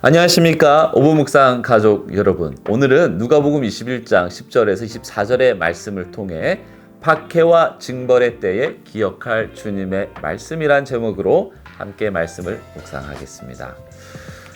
안녕하십니까 오부묵상 가족 여러분. 오늘은 누가복음 21장 10절에서 24절의 말씀을 통해 박해와 징벌의 때에 기억할 주님의 말씀이란 제목으로 함께 말씀을 묵상하겠습니다.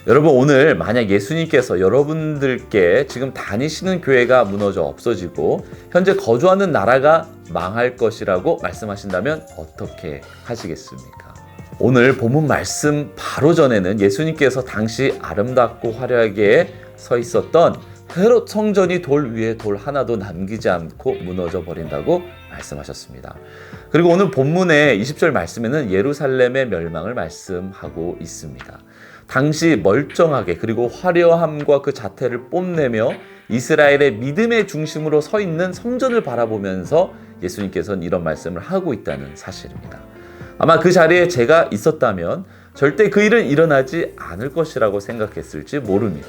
여러분, 오늘 만약 예수님께서 여러분들께 지금 다니시는 교회가 무너져 없어지고 현재 거주하는 나라가 망할 것이라고 말씀하신다면 어떻게 하시겠습니까? 오늘 본문 말씀 바로 전에는 예수님께서 당시 아름답고 화려하게 서 있었던 헤롯 성전이 돌 위에 돌 하나도 남기지 않고 무너져 버린다고 말씀하셨습니다. 그리고 오늘 본문의 20절 말씀에는 예루살렘의 멸망을 말씀하고 있습니다. 당시 멀쩡하게 그리고 화려함과 그 자태를 뽐내며 이스라엘의 믿음의 중심으로 서 있는 성전을 바라보면서 예수님께서는 이런 말씀을 하고 있다는 사실입니다. 아마 그 자리에 제가 있었다면 절대 그 일은 일어나지 않을 것이라고 생각했을지 모릅니다.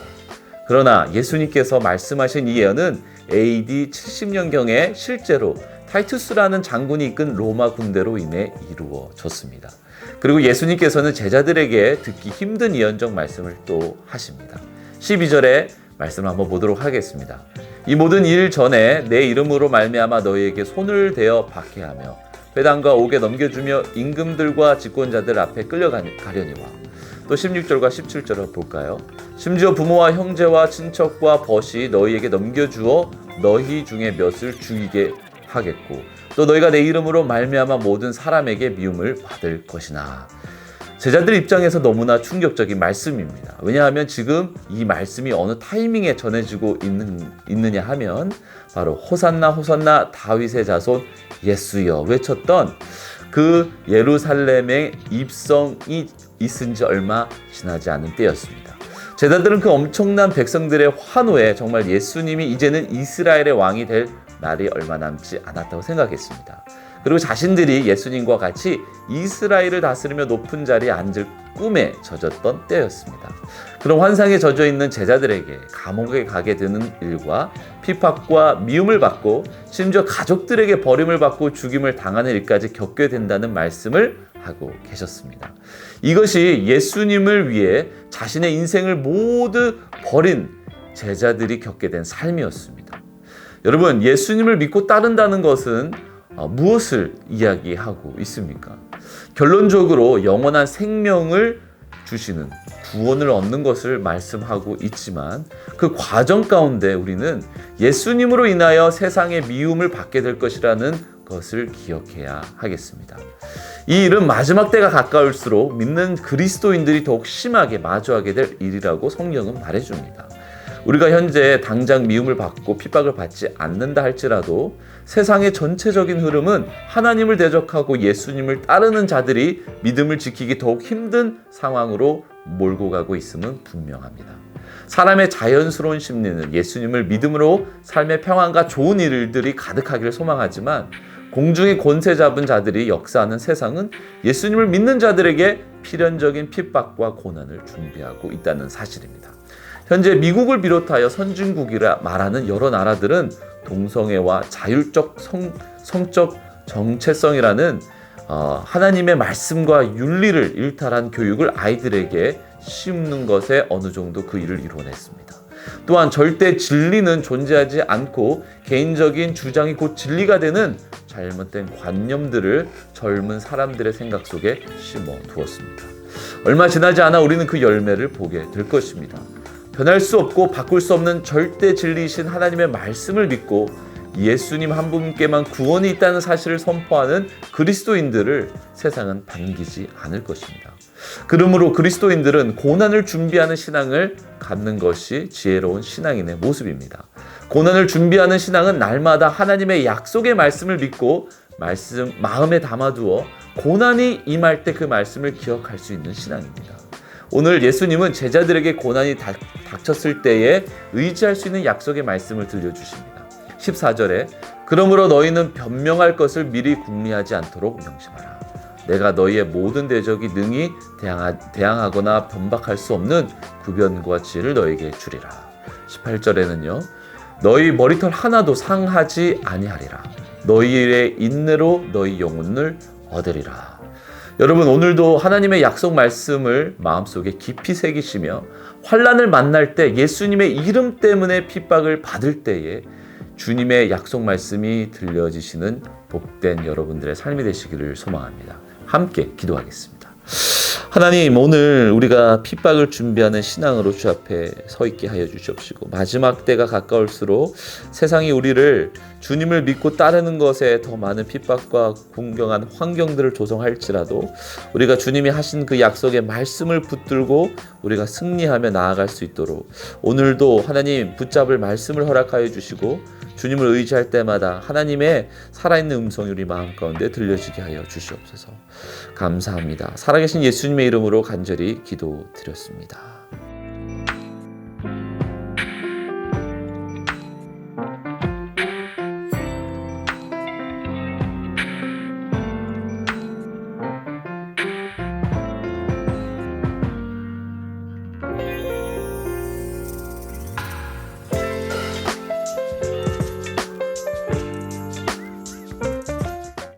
그러나 예수님께서 말씀하신 이 예언은 AD 70년경에 실제로 타이투스라는 장군이 이끈 로마 군대로 인해 이루어졌습니다. 그리고 예수님께서는 제자들에게 듣기 힘든 예언적 말씀을 또 하십니다. 12절에 말씀을 한번 보도록 하겠습니다. 이 모든 일 전에 내 이름으로 말미암아 너희에게 손을 대어 박해하며 회당과 옥에 넘겨주며 임금들과 집권자들 앞에 끌려가려니와. 또 16절과 17절을 볼까요? 심지어 부모와 형제와 친척과 벗이 너희에게 넘겨주어 너희 중에 몇을 죽이게 하겠고 또 너희가 내 이름으로 말미암아 모든 사람에게 미움을 받을 것이나. 제자들 입장에서 너무나 충격적인 말씀입니다. 왜냐하면 지금 이 말씀이 어느 타이밍에 전해지고 있느냐 하면 바로 호산나 호산나 다윗의 자손 예수여 외쳤던 그 예루살렘의 입성이 있은 지 얼마 지나지 않은 때였습니다. 제자들은 그 엄청난 백성들의 환호에 정말 예수님이 이제는 이스라엘의 왕이 될 날이 얼마 남지 않았다고 생각했습니다. 그리고 자신들이 예수님과 같이 이스라엘을 다스리며 높은 자리에 앉을 꿈에 젖었던 때였습니다. 그런 환상에 젖어 있는 제자들에게 감옥에 가게 되는 일과 핍박과 미움을 받고 심지어 가족들에게 버림을 받고 죽임을 당하는 일까지 겪게 된다는 말씀을 하고 계셨습니다. 이것이 예수님을 위해 자신의 인생을 모두 버린 제자들이 겪게 된 삶이었습니다. 여러분, 예수님을 믿고 따른다는 것은 무엇을 이야기하고 있습니까? 결론적으로 영원한 생명을 주시는 구원을 얻는 것을 말씀하고 있지만 그 과정 가운데 우리는 예수님으로 인하여 세상의 미움을 받게 될 것이라는 것을 기억해야 하겠습니다. 이 일은 마지막 때가 가까울수록 믿는 그리스도인들이 더욱 심하게 마주하게 될 일이라고 성경은 말해줍니다. 우리가 현재 당장 미움을 받고 핍박을 받지 않는다 할지라도 세상의 전체적인 흐름은 하나님을 대적하고 예수님을 따르는 자들이 믿음을 지키기 더욱 힘든 상황으로 몰고 가고 있음은 분명합니다. 사람의 자연스러운 심리는 예수님을 믿음으로 삶의 평안과 좋은 일들이 가득하기를 소망하지만 공중의 권세 잡은 자들이 역사하는 세상은 예수님을 믿는 자들에게 필연적인 핍박과 고난을 준비하고 있다는 사실입니다. 현재 미국을 비롯하여 선진국이라 말하는 여러 나라들은 동성애와 자율적 성적 정체성이라는 하나님의 말씀과 윤리를 일탈한 교육을 아이들에게 심는 것에 어느 정도 그 일을 이뤄냈습니다. 또한 절대 진리는 존재하지 않고 개인적인 주장이 곧 진리가 되는 잘못된 관념들을 젊은 사람들의 생각 속에 심어 두었습니다. 얼마 지나지 않아 우리는 그 열매를 보게 될 것입니다. 변할 수 없고 바꿀 수 없는 절대 진리이신 하나님의 말씀을 믿고 예수님 한 분께만 구원이 있다는 사실을 선포하는 그리스도인들을 세상은 반기지 않을 것입니다. 그러므로 그리스도인들은 고난을 준비하는 신앙을 갖는 것이 지혜로운 신앙인의 모습입니다. 고난을 준비하는 신앙은 날마다 하나님의 약속의 말씀을 믿고 마음에 담아두어 고난이 임할 때 그 말씀을 기억할 수 있는 신앙입니다. 오늘 예수님은 제자들에게 고난이 닥쳤을 때에 의지할 수 있는 약속의 말씀을 들려주십니다. 14절에 그러므로 너희는 변명할 것을 미리 궁리하지 않도록 명심하라. 내가 너희의 모든 대적이 능히 대항하거나 변박할 수 없는 구변과 지혜를 너희에게 주리라. 18절에는요. 너희 머리털 하나도 상하지 아니하리라. 너희의 인내로 너희 영혼을 얻으리라. 여러분, 오늘도 하나님의 약속 말씀을 마음속에 깊이 새기시며 환난을 만날 때, 예수님의 이름 때문에 핍박을 받을 때에 주님의 약속 말씀이 들려지시는 복된 여러분들의 삶이 되시기를 소망합니다. 함께 기도하겠습니다. 하나님, 오늘 우리가 핍박을 준비하는 신앙으로 주 앞에 서 있게 하여 주시옵시고, 마지막 때가 가까울수록 세상이 우리를 주님을 믿고 따르는 것에 더 많은 핍박과 공경한 환경들을 조성할지라도 우리가 주님이 하신 그 약속의 말씀을 붙들고 우리가 승리하며 나아갈 수 있도록 오늘도 하나님 붙잡을 말씀을 허락하여 주시고, 주님을 의지할 때마다 하나님의 살아있는 음성이 우리 마음 가운데 들려지게 하여 주시옵소서. 감사합니다. 살아계신 예수님의 이름으로 간절히 기도드렸습니다.